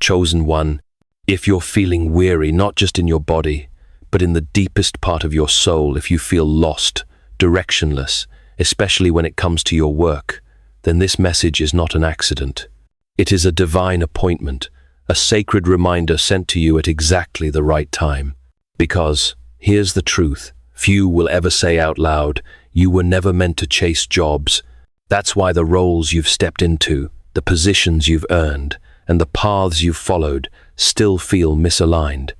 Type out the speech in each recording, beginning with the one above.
Chosen one, if you're feeling weary, not just in your body, but in the deepest part of your soul, if you feel lost, directionless, especially when it comes to your work, then this message is not an accident. It is a divine appointment, a sacred reminder sent to you at exactly the right time. Because, here's the truth, few will ever say out loud, you were never meant to chase jobs. That's why the roles you've stepped into, the positions you've earned, and the paths you've followed still feel misaligned.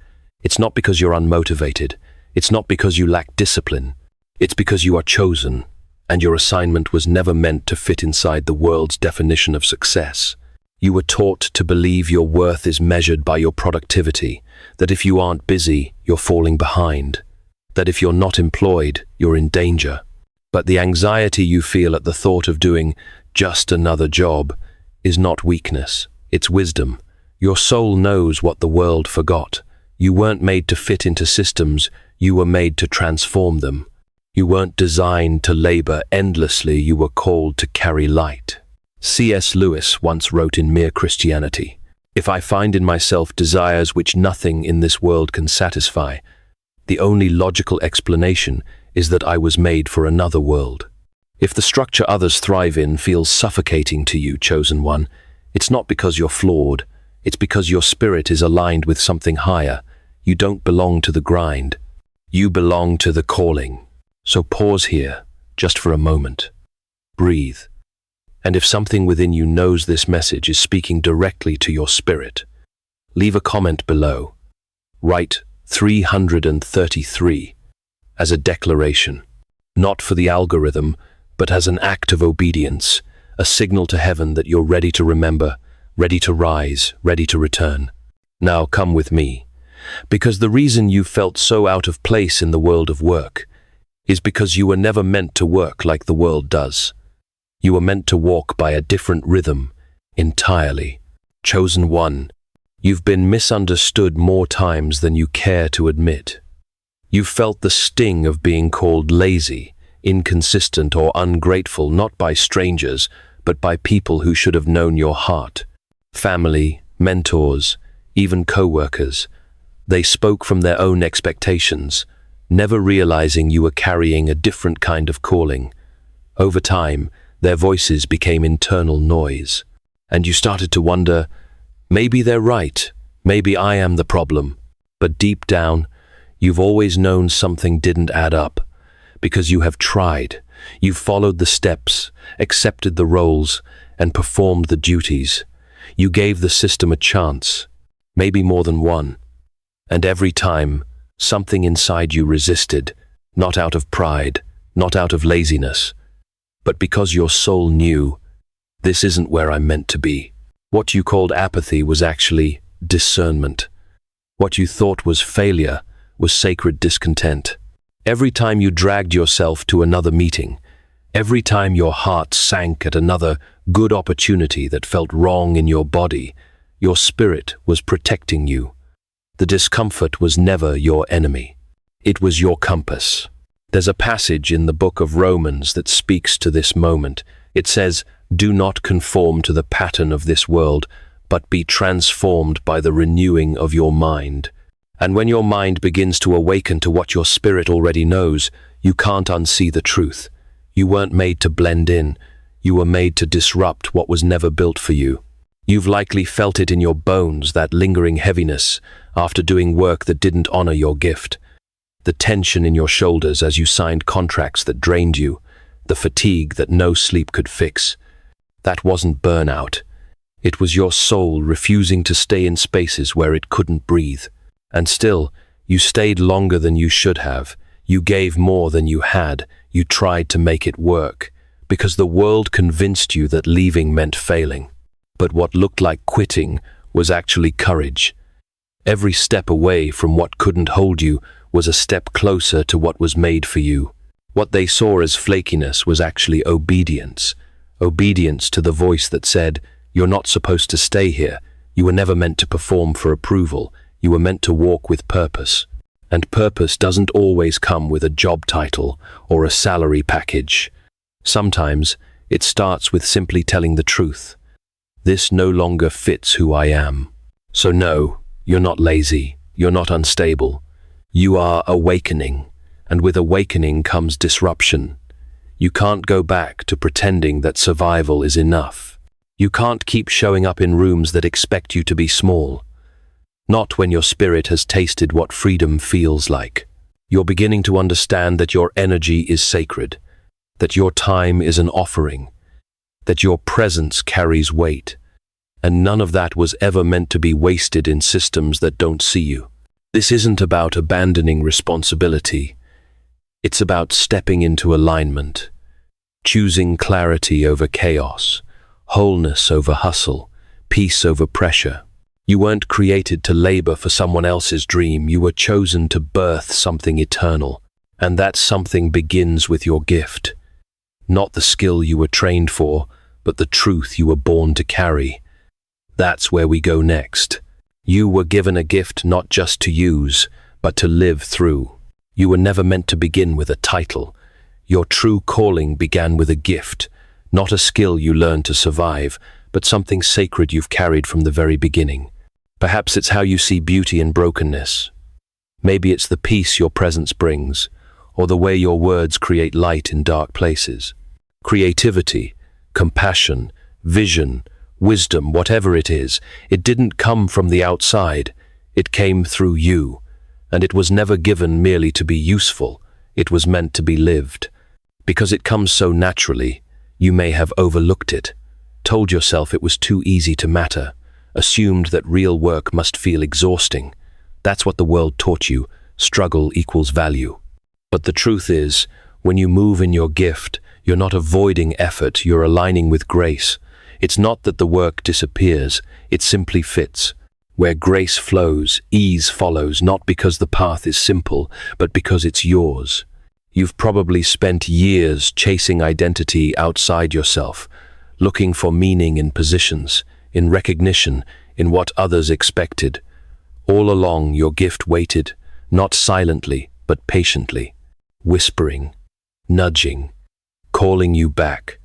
It's not because you're unmotivated. It's not because you lack discipline. It's because you are chosen, and your assignment was never meant to fit inside the world's definition of success. You were taught to believe your worth is measured by your productivity, that if you aren't busy, you're falling behind, that if you're not employed, you're in danger. But the anxiety you feel at the thought of doing just another job is not weakness, it's wisdom. Your soul knows what the world forgot. You weren't made to fit into systems, you were made to transform them. You weren't designed to labor endlessly, you were called to carry light. C.S. Lewis once wrote in Mere Christianity, "If I find in myself desires which nothing in this world can satisfy, the only logical explanation is that I was made for another world." If the structure others thrive in feels suffocating to you, chosen one, it's not because you're flawed, it's because your spirit is aligned with something higher. You don't belong to the grind. You belong to the calling. So pause here, just for a moment. Breathe. And if something within you knows this message is speaking directly to your spirit, leave a comment below. Write 333 as a declaration, not for the algorithm, but as an act of obedience, a signal to heaven that you're ready to remember, ready to rise, ready to return. Now come with me, because the reason you felt so out of place in the world of work is because you were never meant to work like the world does. You were meant to walk by a different rhythm, entirely. Chosen one, you've been misunderstood more times than you care to admit. You've felt the sting of being called lazy, inconsistent, or ungrateful, not by strangers, but by people who should have known your heart. Family, mentors, even co-workers. They spoke from their own expectations, never realizing you were carrying a different kind of calling. Over time, their voices became internal noise, and you started to wonder, maybe they're right, maybe I am the problem. But deep down, you've always known something didn't add up, because you have tried. You've followed the steps, accepted the roles, and performed the duties. You gave the system a chance, maybe more than one. And every time, something inside you resisted, not out of pride, not out of laziness, but because your soul knew, this isn't where I'm meant to be. What you called apathy was actually discernment. What you thought was failure was sacred discontent. Every time you dragged yourself to another meeting, every time your heart sank at another good opportunity that felt wrong in your body, your spirit was protecting you. The discomfort was never your enemy. It was your compass. There's a passage in the book of Romans that speaks to this moment. It says, "Do not conform to the pattern of this world, but be transformed by the renewing of your mind." And when your mind begins to awaken to what your spirit already knows, you can't unsee the truth. You weren't made to blend in. You were made to disrupt what was never built for you. You've likely felt it in your bones, that lingering heaviness after doing work that didn't honor your gift. The tension in your shoulders as you signed contracts that drained you, the fatigue that no sleep could fix. That wasn't burnout. It was your soul refusing to stay in spaces where it couldn't breathe. And still, you stayed longer than you should have. You gave more than you had. You tried to make it work, because the world convinced you that leaving meant failing. But what looked like quitting was actually courage. Every step away from what couldn't hold you was a step closer to what was made for you. What they saw as flakiness was actually obedience. Obedience to the voice that said, "You're not supposed to stay here. You were never meant to perform for approval. You were meant to walk with purpose." And purpose doesn't always come with a job title or a salary package. Sometimes it starts with simply telling the truth. This no longer fits who I am. So no, you're not lazy, you're not unstable. You are awakening, and with awakening comes disruption. You can't go back to pretending that survival is enough. You can't keep showing up in rooms that expect you to be small. Not when your spirit has tasted what freedom feels like. You're beginning to understand that your energy is sacred, that your time is an offering, that your presence carries weight, and none of that was ever meant to be wasted in systems that don't see you. This isn't about abandoning responsibility. It's about stepping into alignment, choosing clarity over chaos, wholeness over hustle, peace over pressure. You weren't created to labor for someone else's dream. You were chosen to birth something eternal, and that something begins with your gift. Not the skill you were trained for, but the truth you were born to carry. That's where we go next. You were given a gift not just to use, but to live through. You were never meant to begin with a title. Your true calling began with a gift, not a skill you learned to survive, but something sacred you've carried from the very beginning. Perhaps it's how you see beauty in brokenness. Maybe it's the peace your presence brings, or the way your words create light in dark places. Creativity, compassion, vision, wisdom, whatever it is, it didn't come from the outside. It came through you, and it was never given merely to be useful. It was meant to be lived. Because it comes so naturally, you may have overlooked it, told yourself it was too easy to matter, assumed that real work must feel exhausting. That's what the world taught you. Struggle equals value. But the truth is, when you move in your gift, you're not avoiding effort, you're aligning with grace. It's not that the work disappears, it simply fits. Where grace flows, ease follows, not because the path is simple, but because it's yours. You've probably spent years chasing identity outside yourself, looking for meaning in positions, in recognition, in what others expected. All along, your gift waited, not silently, but patiently, whispering, nudging, calling you back.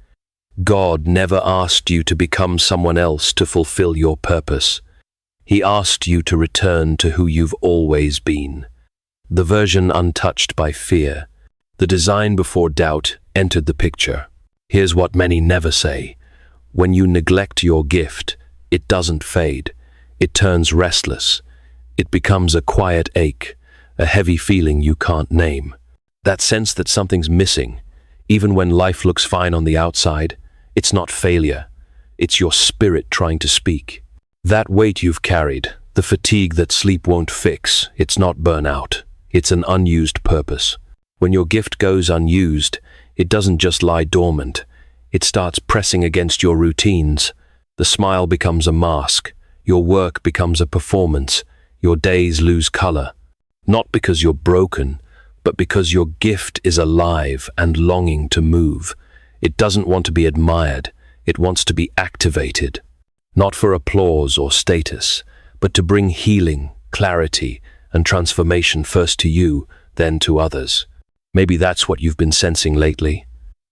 God never asked you to become someone else to fulfill your purpose. He asked you to return to who you've always been. The version untouched by fear, the design before doubt entered the picture. Here's what many never say. When you neglect your gift, it doesn't fade. It turns restless. It becomes a quiet ache, a heavy feeling you can't name. That sense that something's missing, even when life looks fine on the outside, it's not failure. It's your spirit trying to speak. That weight you've carried, the fatigue that sleep won't fix, it's not burnout. It's an unused purpose. When your gift goes unused, it doesn't just lie dormant. It starts pressing against your routines. The smile becomes a mask. Your work becomes a performance. Your days lose color. Not because you're broken, but because your gift is alive and longing to move. It doesn't want to be admired. It wants to be activated. Not for applause or status, but to bring healing, clarity, and transformation first to you, then to others. Maybe that's what you've been sensing lately.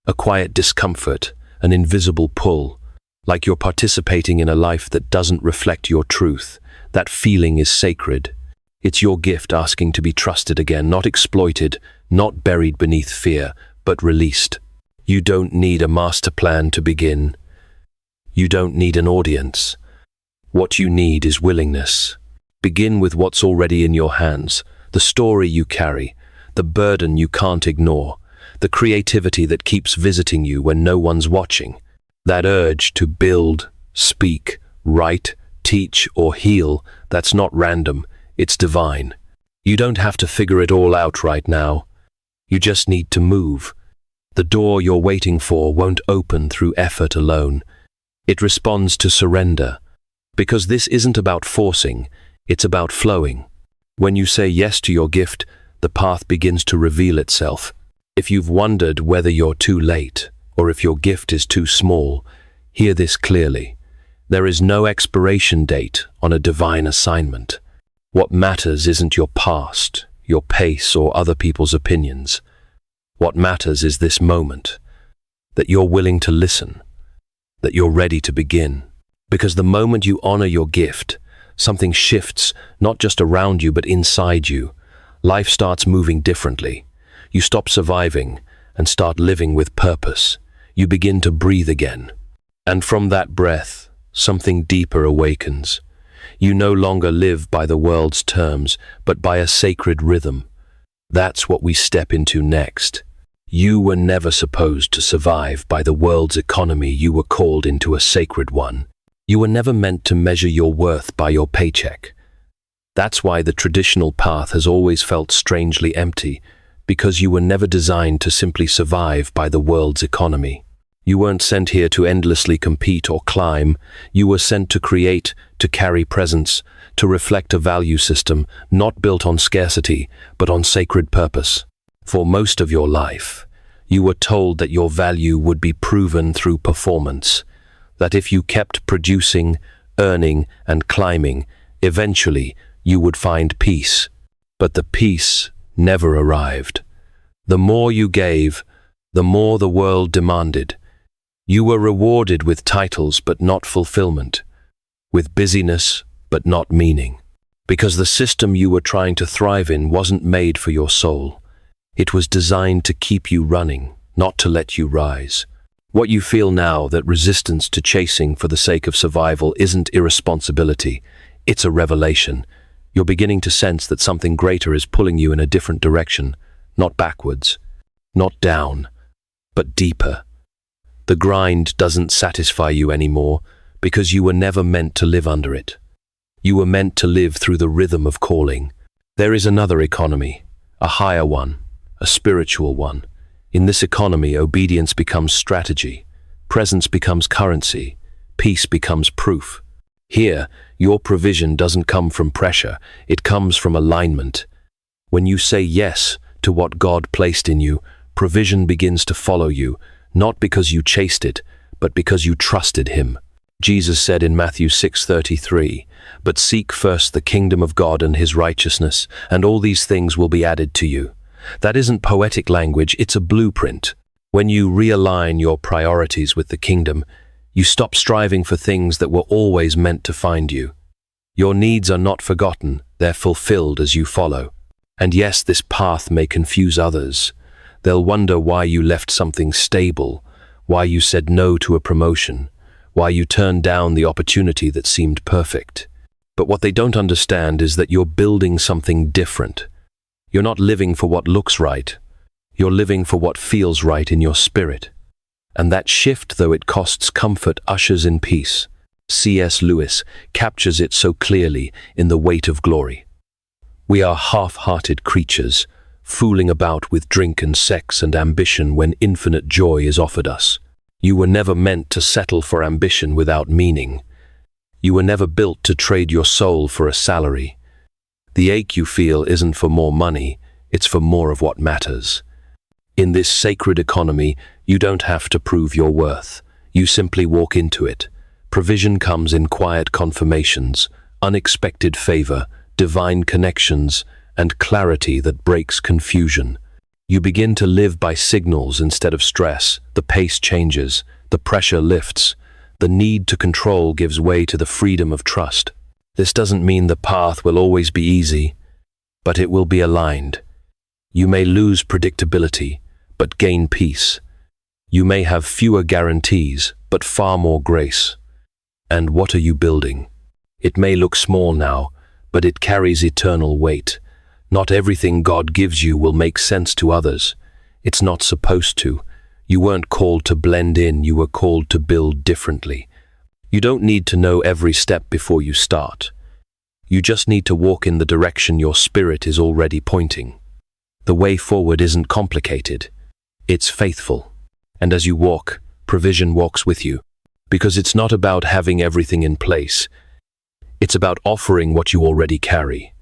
A quiet discomfort, an invisible pull, like you're participating in a life that doesn't reflect your truth. That feeling is sacred. It's your gift asking to be trusted again, not exploited, not buried beneath fear, but released. You don't need a master plan to begin. You don't need an audience. What you need is willingness. Begin with what's already in your hands, the story you carry, the burden you can't ignore, the creativity that keeps visiting you when no one's watching. That urge to build, speak, write, teach, or heal, that's not random, it's divine. You don't have to figure it all out right now. You just need to move. The door you're waiting for won't open through effort alone. It responds to surrender. Because this isn't about forcing, it's about flowing. When you say yes to your gift, the path begins to reveal itself. If you've wondered whether you're too late, or if your gift is too small, hear this clearly. There is no expiration date on a divine assignment. What matters isn't your past, your pace, or other people's opinions. What matters is this moment, that you're willing to listen, that you're ready to begin. Because the moment you honor your gift, Something shifts, not just around you, but inside you. Life starts moving differently. You stop surviving and start living with purpose. You begin to breathe again. And from that breath, something deeper awakens. You no longer live by the world's terms, but by a sacred rhythm. That's what we step into next. You were never supposed to survive by the world's economy. You were called into a sacred one. You were never meant to measure your worth by your paycheck. That's why the traditional path has always felt strangely empty, because you were never designed to simply survive by the world's economy. You weren't sent here to endlessly compete or climb. You were sent to create, to carry presence, to reflect a value system not built on scarcity, but on sacred purpose. For most of your life, you were told that your value would be proven through performance, that if you kept producing, earning, and climbing, eventually you would find peace. But the peace never arrived. The more you gave, the more the world demanded. You were rewarded with titles but not fulfillment, with busyness but not meaning, because the system you were trying to thrive in wasn't made for your soul. It was designed to keep you running, not to let you rise. What you feel now, that resistance to chasing for the sake of survival, isn't irresponsibility, it's a revelation. You're beginning to sense that something greater is pulling you in a different direction, not backwards, not down, but deeper. The grind doesn't satisfy you anymore because you were never meant to live under it. You were meant to live through the rhythm of calling. There is another economy, a higher one, a spiritual one. In this economy, obedience becomes strategy, presence becomes currency, peace becomes proof. Here, your provision doesn't come from pressure, it comes from alignment. When you say yes to what God placed in you, provision begins to follow you, not because you chased it, but because you trusted Him. Jesus said in Matthew 6:33, "But seek first the kingdom of God and His righteousness, and all these things will be added to you." That isn't poetic language, it's a blueprint. When you realign your priorities with the kingdom, you stop striving for things that were always meant to find you. Your needs are not forgotten, they're fulfilled as you follow. And yes, this path may confuse others. They'll wonder why you left something stable, why you said no to a promotion, why you turned down the opportunity that seemed perfect. But what they don't understand is that you're building something different. You're not living for what looks right. You're living for what feels right in your spirit. And that shift, though it costs comfort, ushers in peace. C.S. Lewis captures it so clearly in The Weight of Glory. We are half-hearted creatures, fooling about with drink and sex and ambition when infinite joy is offered us. You were never meant to settle for ambition without meaning. You were never built to trade your soul for a salary. The ache you feel isn't for more money, it's for more of what matters. In this sacred economy, you don't have to prove your worth. You simply walk into it. Provision comes in quiet confirmations, unexpected favor, divine connections, and clarity that breaks confusion. You begin to live by signals instead of stress. The pace changes, the pressure lifts, the need to control gives way to the freedom of trust. This doesn't mean the path will always be easy, but it will be aligned. You may lose predictability, but gain peace. You may have fewer guarantees, but far more grace. And what are you building? It may look small now, but it carries eternal weight. Not everything God gives you will make sense to others. It's not supposed to. You weren't called to blend in, you were called to build differently. You don't need to know every step before you start. You just need to walk in the direction your spirit is already pointing. The way forward isn't complicated. It's faithful. And as you walk, provision walks with you. Because it's not about having everything in place. It's about offering what you already carry.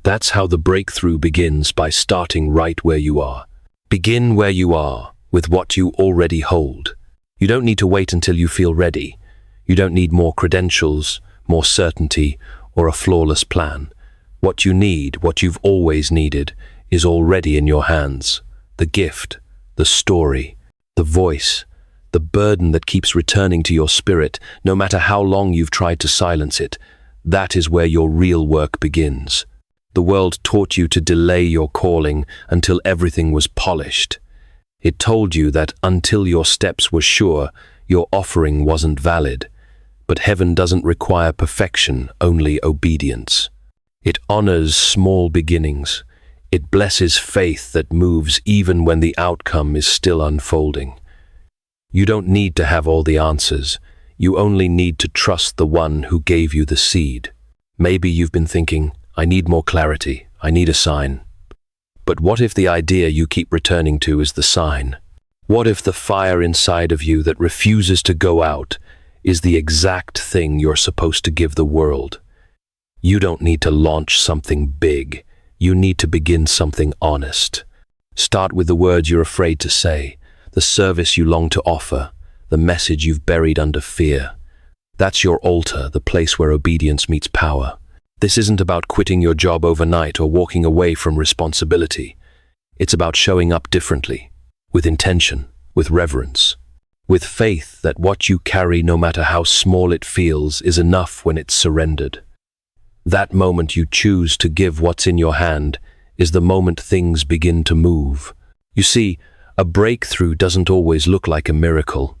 That's how the breakthrough begins, by starting right where you are. Begin where you are, with what you already hold. You don't need to wait until you feel ready. You don't need more credentials, more certainty, or a flawless plan. What you need, what you've always needed, is already in your hands. The gift, the story, the voice, the burden that keeps returning to your spirit, no matter how long you've tried to silence it. That is where your real work begins. The world taught you to delay your calling until everything was polished. It told you that until your steps were sure, your offering wasn't valid. But heaven doesn't require perfection, only obedience. It honors small beginnings. It blesses faith that moves even when the outcome is still unfolding. You don't need to have all the answers. You only need to trust the one who gave you the seed. Maybe you've been thinking, I need more clarity, I need a sign. But what if the idea you keep returning to is the sign? What if the fire inside of you that refuses to go out is the exact thing you're supposed to give the world? You don't need to launch something big. You need to begin something honest. Start with the words you're afraid to say, the service you long to offer, the message you've buried under fear. That's your altar, the place where obedience meets power. This isn't about quitting your job overnight or walking away from responsibility. It's about showing up differently, with intention, with reverence, with faith that what you carry, no matter how small it feels, is enough when it's surrendered. That moment you choose to give what's in your hand is the moment things begin to move. You see, a breakthrough doesn't always look like a miracle.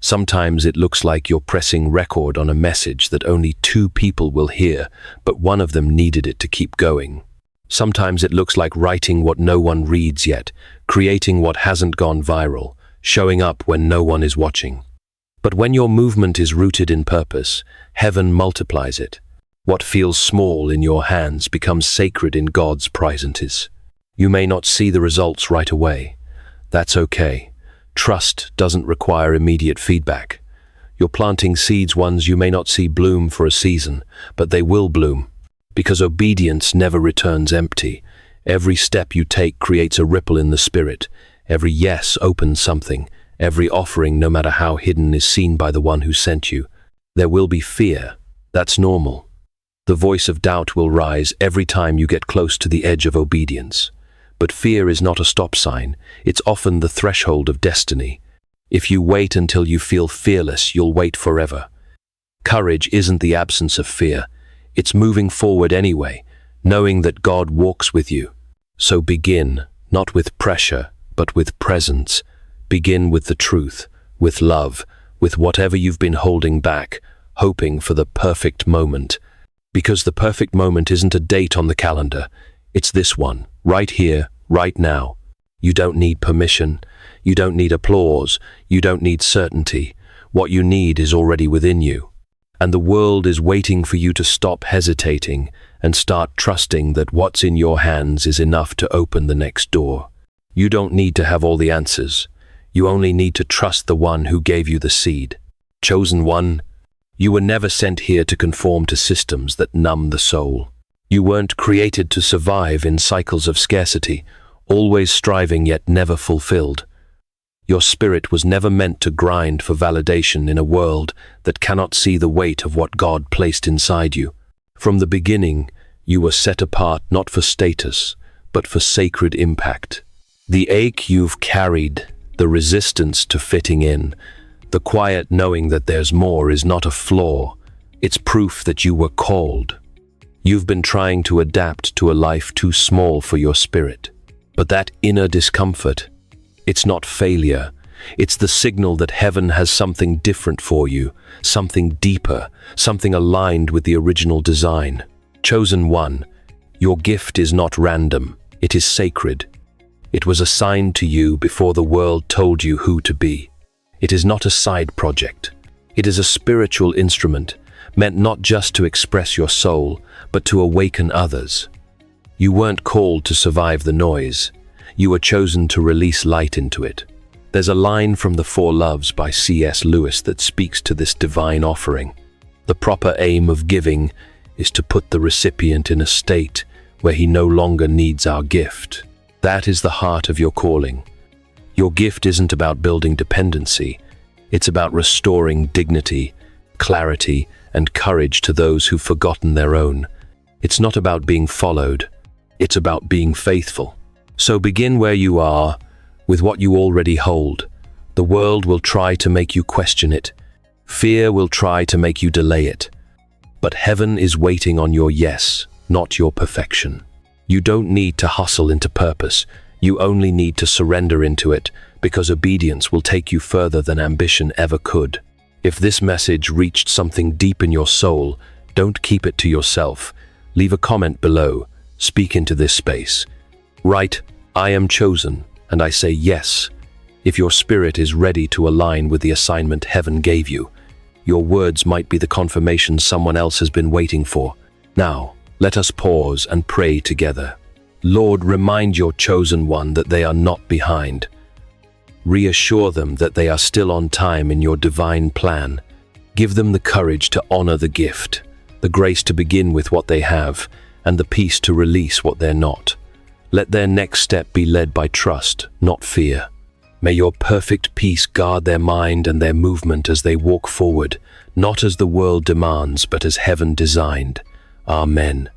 Sometimes it looks like you're pressing record on a message that only 2 people will hear, but one of them needed it to keep going. Sometimes it looks like writing what no one reads yet, creating what hasn't gone viral, showing up when no one is watching. But when your movement is rooted in purpose, heaven multiplies it. What feels small in your hands becomes sacred in God's presence. You may not see the results right away. That's okay. Trust doesn't require immediate feedback. You're planting seeds, ones you may not see bloom for a season, but they will bloom. Because obedience never returns empty. Every step you take creates a ripple in the spirit. Every yes opens something. Every offering, no matter how hidden, is seen by the one who sent you. There will be fear. That's normal. The voice of doubt will rise every time you get close to the edge of obedience. But fear is not a stop sign. It's often the threshold of destiny. If you wait until you feel fearless, you'll wait forever. Courage isn't the absence of fear. It's moving forward anyway, knowing that God walks with you. So begin, not with pressure, but with presence. Begin with the truth, with love, with whatever you've been holding back, hoping for the perfect moment. Because the perfect moment isn't a date on the calendar. It's this one, right here, right now. You don't need permission. You don't need applause. You don't need certainty. What you need is already within you. And the world is waiting for you to stop hesitating and start trusting that what's in your hands is enough to open the next door. You don't need to have all the answers. You only need to trust the one who gave you the seed. Chosen one, you were never sent here to conform to systems that numb the soul. You weren't created to survive in cycles of scarcity, always striving yet never fulfilled. Your spirit was never meant to grind for validation in a world that cannot see the weight of what God placed inside you. From the beginning, you were set apart not for status, but for sacred impact. The ache you've carried, the resistance to fitting in, the quiet knowing that there's more is not a flaw. It's proof that you were called. You've been trying to adapt to a life too small for your spirit. But that inner discomfort, it's not failure. It's the signal that heaven has something different for you, something deeper, something aligned with the original design. Chosen one, your gift is not random, it is sacred. It was assigned to you before the world told you who to be. It is not a side project. It is a spiritual instrument, meant not just to express your soul, but to awaken others. You weren't called to survive the noise. You were chosen to release light into it. There's a line from The Four Loves by C.S. Lewis that speaks to this divine offering. The proper aim of giving is to put the recipient in a state where he no longer needs our gift. That is the heart of your calling. Your gift isn't about building dependency. It's about restoring dignity, clarity, and courage to those who've forgotten their own. It's not about being followed. It's about being faithful. So begin where you are, with what you already hold. The world will try to make you question it. Fear will try to make you delay it. But heaven is waiting on your yes, not your perfection. You don't need to hustle into purpose. You only need to surrender into it, because obedience will take you further than ambition ever could. If this message reached something deep in your soul, don't keep it to yourself. Leave a comment below. Speak into this space. Write, "I am chosen, and I say yes." If your spirit is ready to align with the assignment heaven gave you, your words might be the confirmation someone else has been waiting for. Now, let us pause and pray together. Lord, remind your chosen one that they are not behind. Reassure them that they are still on time in your divine plan. Give them the courage to honor the gift, the grace to begin with what they have, and the peace to release what they're not. Let their next step be led by trust, not fear. May your perfect peace guard their mind and their movement as they walk forward, not as the world demands, but as heaven designed. Amen.